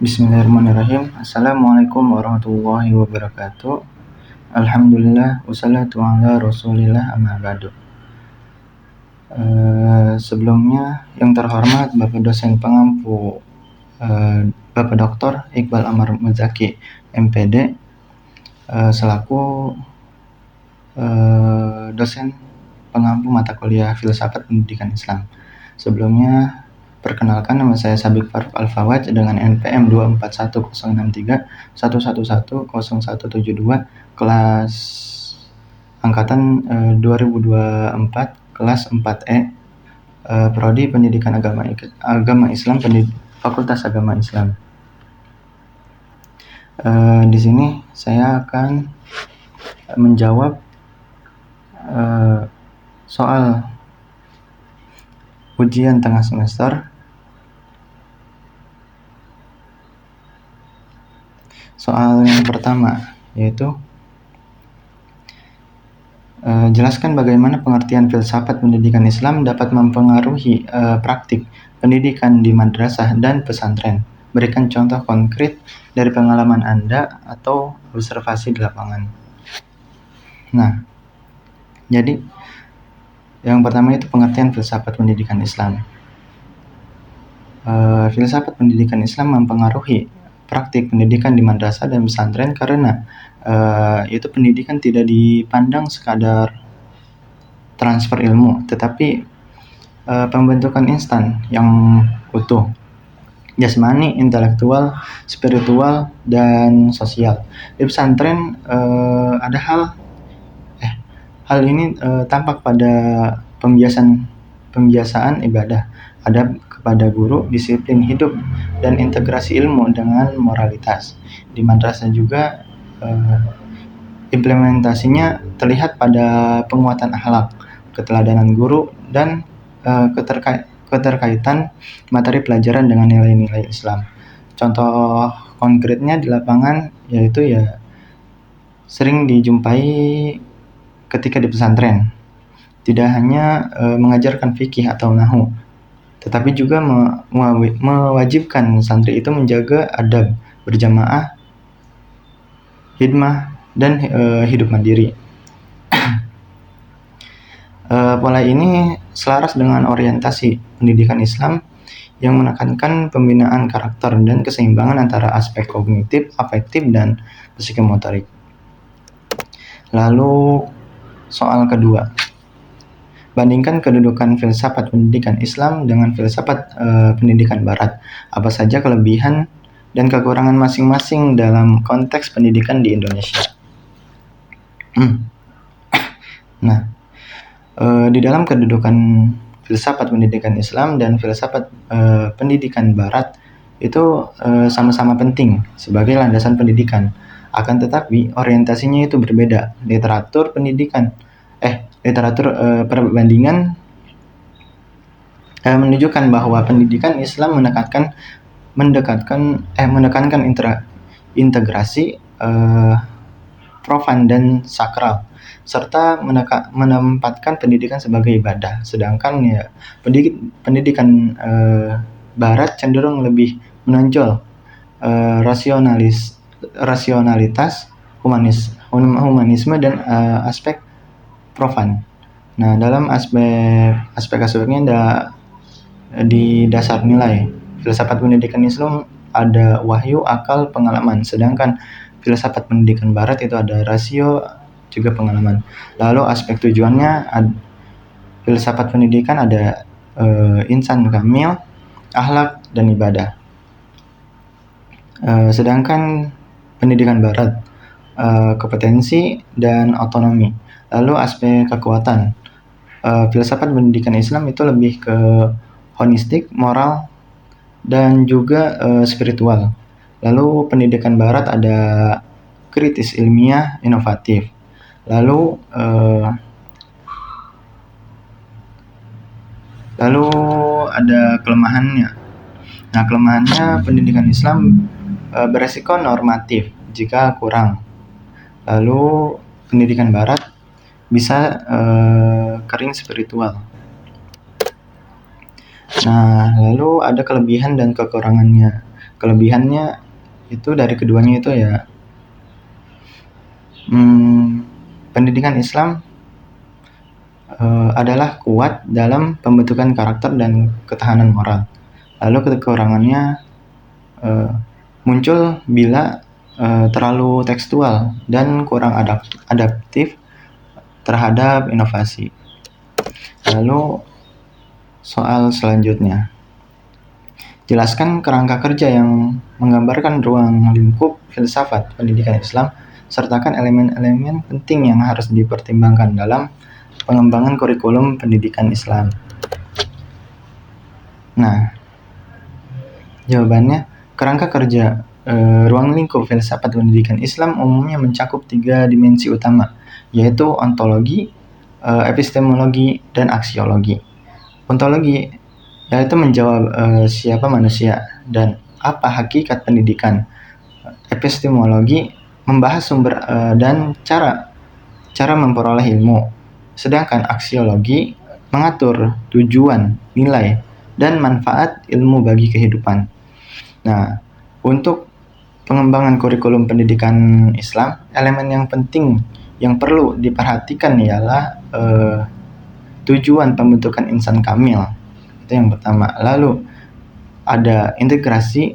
Bismillahirrahmanirrahim. Assalamualaikum warahmatullahi wabarakatuh. Alhamdulillah wassalatu ala rasulillah amma ba'du. Sebelumnya yang terhormat Bapak dosen pengampu Bapak Dr. Iqbal Amar Muzaki MPD selaku dosen pengampu mata kuliah Filsafat Pendidikan Islam. Sebelumnya perkenalkan, nama saya Sabik Faruk Al-Fawaj dengan NPM 24106311100172 kelas angkatan 2024 kelas 4E Prodi Pendidikan Agama Islam Fakultas Agama Islam. Di sini saya akan menjawab soal ujian tengah semester. Soal yang pertama yaitu jelaskan bagaimana pengertian filsafat pendidikan Islam dapat mempengaruhi praktik pendidikan di madrasah dan pesantren. Berikan contoh konkret dari pengalaman Anda atau observasi di lapangan. Nah, jadi yang pertama itu pengertian filsafat pendidikan Islam. Filsafat pendidikan Islam mempengaruhi praktik pendidikan di madrasah dan pesantren karena itu pendidikan tidak dipandang sekadar transfer ilmu, tetapi pembentukan instan yang utuh, jasmani, intelektual, spiritual, dan sosial. Di pesantren ada hal ini tampak pada pembiasaan ibadah, adab kepada guru, disiplin hidup, dan integrasi ilmu dengan moralitas. Di madrasah juga implementasinya terlihat pada penguatan akhlak, keteladanan guru, dan keterkaitan materi pelajaran dengan nilai-nilai Islam. Contoh konkretnya di lapangan yaitu sering dijumpai ketika di pesantren. Tidak hanya mengajarkan fikih atau nahwu, tetapi juga mewajibkan santri itu menjaga adab, berjamaah, hidmah, dan hidup mandiri. Pola ini selaras dengan orientasi pendidikan Islam yang menekankan pembinaan karakter dan keseimbangan antara aspek kognitif, afektif, dan psikomotorik. Lalu soal kedua, bandingkan kedudukan filsafat pendidikan Islam dengan filsafat pendidikan Barat. Apa saja kelebihan dan kekurangan masing-masing dalam konteks pendidikan di Indonesia? Nah, di dalam kedudukan filsafat pendidikan Islam dan filsafat pendidikan Barat itu sama-sama penting sebagai landasan pendidikan. Akan tetapi orientasinya itu berbeda. Literatur perbandingan menunjukkan bahwa pendidikan Islam menekankan integrasi profan dan sakral, serta menempatkan pendidikan sebagai ibadah. Sedangkan pendidikan Barat cenderung lebih menonjol rasionalitas, humanisme, dan aspek profan. Nah, dalam aspek-aspeknya di dasar nilai. Filsafat pendidikan Islam ada wahyu, akal, pengalaman, sedangkan filsafat pendidikan Barat itu ada rasio juga pengalaman. Lalu aspek tujuannya filsafat pendidikan ada insan kamil, akhlak, dan ibadah. Sedangkan pendidikan Barat kompetensi dan otonomi. Lalu aspek kekuatan, filsafat pendidikan Islam itu lebih ke holistik, moral, dan juga spiritual. Lalu pendidikan Barat ada kritis, ilmiah, inovatif. Lalu ada kelemahannya. Nah, kelemahannya pendidikan Islam beresiko normatif jika kurang. Lalu pendidikan Barat bisa kering spiritual. Nah, lalu ada kelebihan dan kekurangannya. kelebihannya itu dari keduanya itu ya, pendidikan Islam adalah kuat dalam pembentukan karakter dan ketahanan moral. Lalu kekurangannya muncul bila terlalu tekstual dan kurang adaptif terhadap inovasi. Lalu soal selanjutnya, jelaskan kerangka kerja yang menggambarkan ruang lingkup filsafat pendidikan Islam, sertakan elemen-elemen penting yang harus dipertimbangkan dalam pengembangan kurikulum pendidikan Islam. Nah, jawabannya, kerangka kerja ruang lingkup filsafat pendidikan Islam umumnya mencakup 3 dimensi utama, yaitu ontologi, epistemologi, dan aksiologi. Ontologi yaitu menjawab siapa manusia dan apa hakikat pendidikan. Epistemologi membahas sumber dan cara memperoleh ilmu. Sedangkan aksiologi mengatur tujuan, nilai, dan manfaat ilmu bagi kehidupan. Nah, untuk pengembangan kurikulum pendidikan Islam, elemen yang penting yang perlu diperhatikan ialah tujuan pembentukan insan kamil. Itu yang pertama. Lalu ada integrasi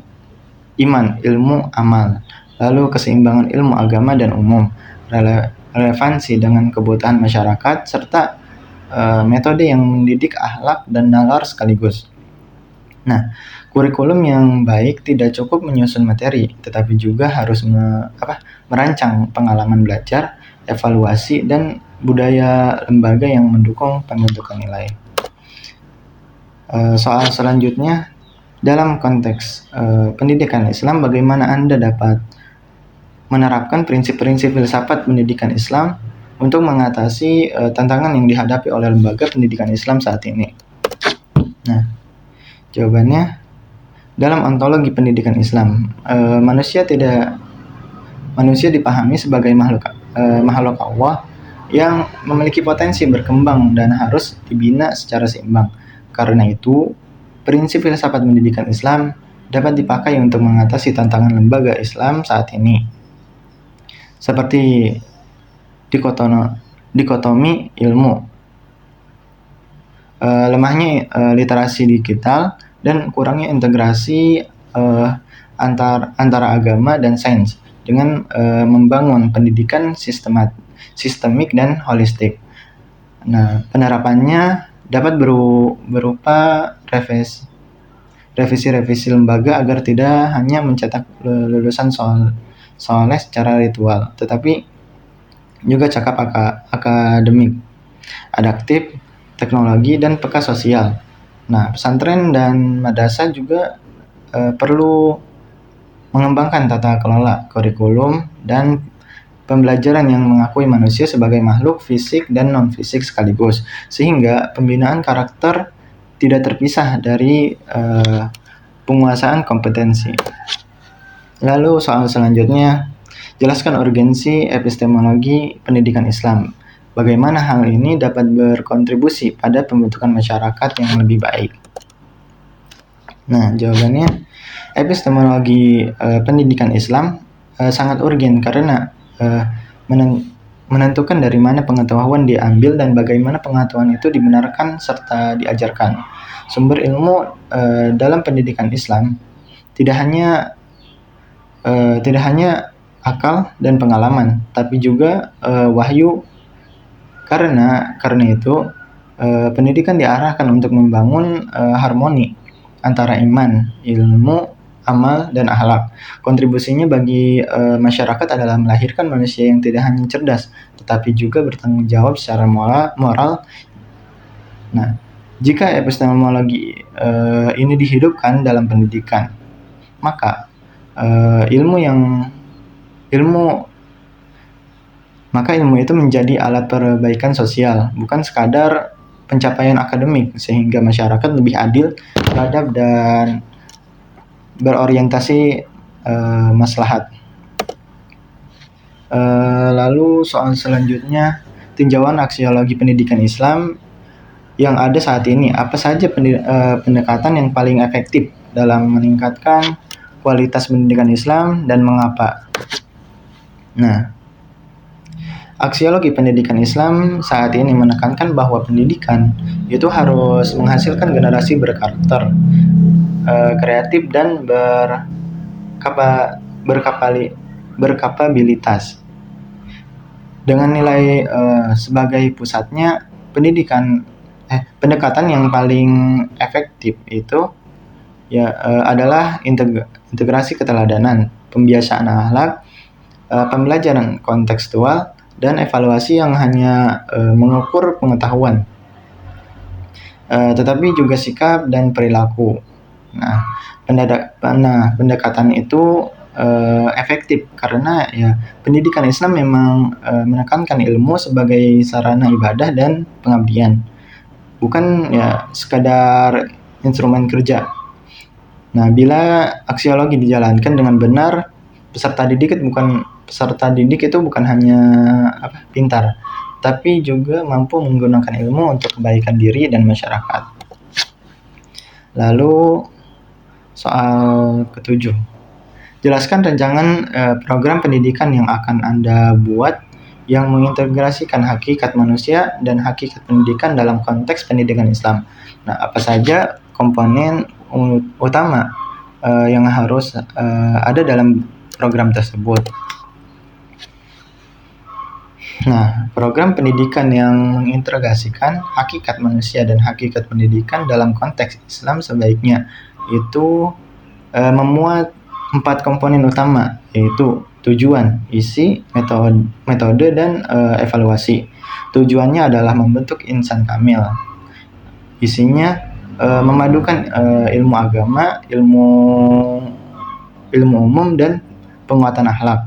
iman, ilmu, amal. Lalu keseimbangan ilmu agama dan umum, relevansi dengan kebutuhan masyarakat, serta metode yang mendidik akhlak dan nalar sekaligus. Nah, kurikulum yang baik tidak cukup menyusun materi, tetapi juga harus merancang pengalaman belajar, evaluasi, dan budaya lembaga yang mendukung pembentukan nilai. Soal selanjutnya, dalam konteks pendidikan Islam, bagaimana Anda dapat menerapkan prinsip-prinsip filsafat pendidikan Islam untuk mengatasi tantangan yang dihadapi oleh lembaga pendidikan Islam saat ini? Nah, jawabannya, dalam ontologi pendidikan Islam, manusia dipahami sebagai makhluk Allah yang memiliki potensi berkembang dan harus dibina secara seimbang. Karena itu, prinsip filsafat pendidikan Islam dapat dipakai untuk mengatasi tantangan lembaga Islam saat ini, seperti dikotomi ilmu, lemahnya literasi digital, dan kurangnya integrasi antara agama dan sains dengan membangun pendidikan sistemik dan holistik. Nah, penerapannya dapat berupa revisi lembaga agar tidak hanya mencetak lulusan soleh secara ritual, tetapi juga cakap akademik, adaptif, teknologi, dan peka sosial. Nah, pesantren dan madrasah juga perlu mengembangkan tata kelola kurikulum dan pembelajaran yang mengakui manusia sebagai makhluk fisik dan non-fisik sekaligus, sehingga pembinaan karakter tidak terpisah dari penguasaan kompetensi. Lalu soal selanjutnya, jelaskan urgensi epistemologi pendidikan Islam. Bagaimana hal ini dapat berkontribusi pada pembentukan masyarakat yang lebih baik? Nah, jawabannya, epistemologi pendidikan Islam sangat urgen karena menentukan dari mana pengetahuan diambil dan bagaimana pengetahuan itu dibenarkan serta diajarkan. Sumber ilmu dalam pendidikan Islam tidak hanya akal dan pengalaman, tapi juga wahyu. Karena itu pendidikan diarahkan untuk membangun harmoni antara iman, ilmu, amal, dan akhlak. Kontribusinya bagi masyarakat adalah melahirkan manusia yang tidak hanya cerdas, tetapi juga bertanggung jawab secara moral. Nah, jika epistemologi ini dihidupkan dalam pendidikan, maka ilmu itu menjadi alat perbaikan sosial, bukan sekadar pencapaian akademik, sehingga masyarakat lebih adil, beradab, dan berorientasi maslahat. Lalu soal selanjutnya, tinjauan aksiologi pendidikan Islam yang ada saat ini. Apa saja pendekatan yang paling efektif dalam meningkatkan kualitas pendidikan Islam dan mengapa. Nah, aksiologi pendidikan Islam saat ini menekankan bahwa pendidikan itu harus menghasilkan generasi berkarakter, kreatif dan berkapabilitas. Dengan nilai sebagai pusatnya, pendekatan yang paling efektif itu adalah integrasi keteladanan, pembiasaan akhlak, pembelajaran kontekstual, dan evaluasi yang hanya mengukur pengetahuan, tetapi juga sikap dan perilaku. Nah, pendekatan itu efektif karena pendidikan Islam memang menekankan ilmu sebagai sarana ibadah dan pengabdian, bukan sekadar instrumen kerja. Nah, bila aksiologi dijalankan dengan benar, peserta didik itu bukan hanya pintar, tapi juga mampu menggunakan ilmu untuk kebaikan diri dan masyarakat. Lalu soal ketujuh, jelaskan rancangan program pendidikan yang akan Anda buat yang mengintegrasikan hakikat manusia dan hakikat pendidikan dalam konteks pendidikan Islam. Nah, apa saja komponen utama yang harus ada dalam program tersebut? Nah, program pendidikan yang mengintegrasikan hakikat manusia dan hakikat pendidikan dalam konteks Islam sebaiknya itu memuat 4 komponen utama, yaitu tujuan, isi, metode, dan evaluasi. Tujuannya adalah membentuk insan kamil. Isinya memadukan ilmu agama, ilmu umum, dan penguatan akhlak.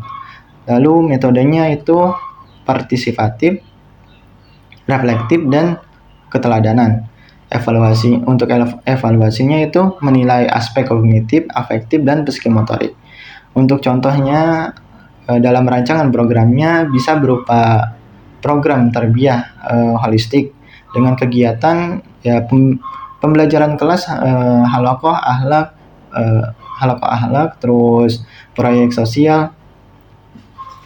Lalu metodenya itu partisipatif, reflektif, dan keteladanan. Untuk evaluasinya itu menilai aspek kognitif, afektif, dan psikomotorik. Untuk contohnya dalam rancangan programnya bisa berupa program tarbiyah holistik dengan kegiatan pembelajaran kelas halakoh akhlak, terus proyek sosial,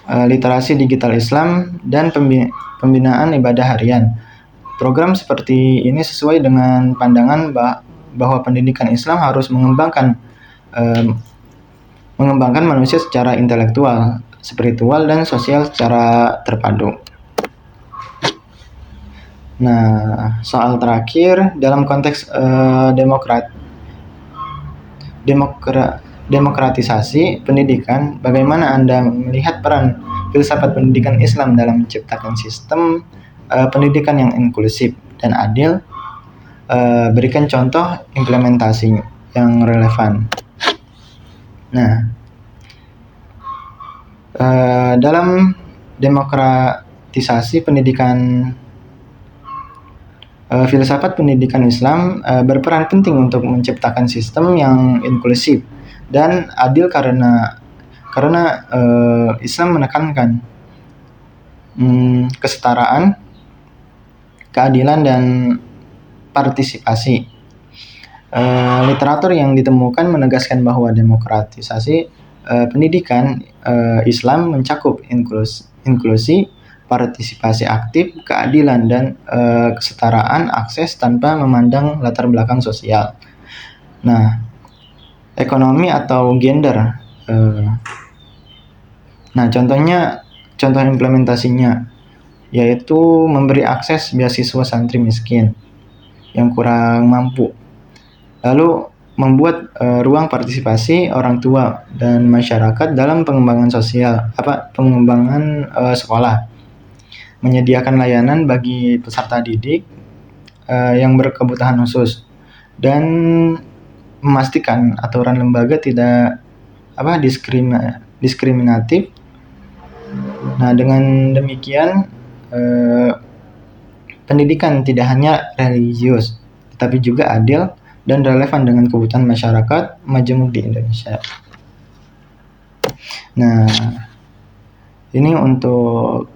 literasi digital Islam, dan pembinaan ibadah harian. Program seperti ini sesuai dengan pandangan bahwa pendidikan Islam harus mengembangkan manusia secara intelektual, spiritual, dan sosial secara terpadu. Nah, soal terakhir dalam konteks demokratisasi pendidikan, bagaimana Anda melihat peran filsafat pendidikan Islam dalam menciptakan sistem pendidikan yang inklusif dan adil? Berikan contoh implementasi yang relevan. Nah, dalam demokratisasi pendidikan, filsafat pendidikan Islam berperan penting untuk menciptakan sistem yang inklusif dan adil karena Islam menekankan kesetaraan, keadilan, dan partisipasi. Literatur yang ditemukan menegaskan bahwa demokratisasi pendidikan Islam mencakup inklusi, partisipasi aktif, keadilan, dan kesetaraan akses tanpa memandang latar belakang sosial. Nah, ekonomi atau gender. Nah, contoh implementasinya yaitu memberi akses beasiswa santri miskin yang kurang mampu. Lalu membuat ruang partisipasi orang tua dan masyarakat dalam pengembangan sekolah. Menyediakan layanan bagi peserta didik yang berkebutuhan khusus dan memastikan aturan lembaga tidak diskriminatif. Nah, dengan demikian pendidikan tidak hanya religius, tetapi juga adil dan relevan dengan kebutuhan masyarakat majemuk di Indonesia. Nah, ini untuk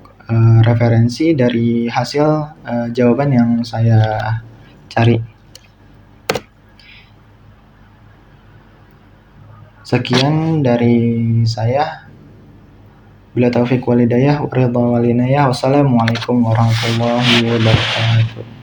referensi dari hasil jawaban yang saya cari. Sekian dari saya. Bila taufik walidayah, waridha walinayah. Wassalamualaikum warahmatullahi wabarakatuh.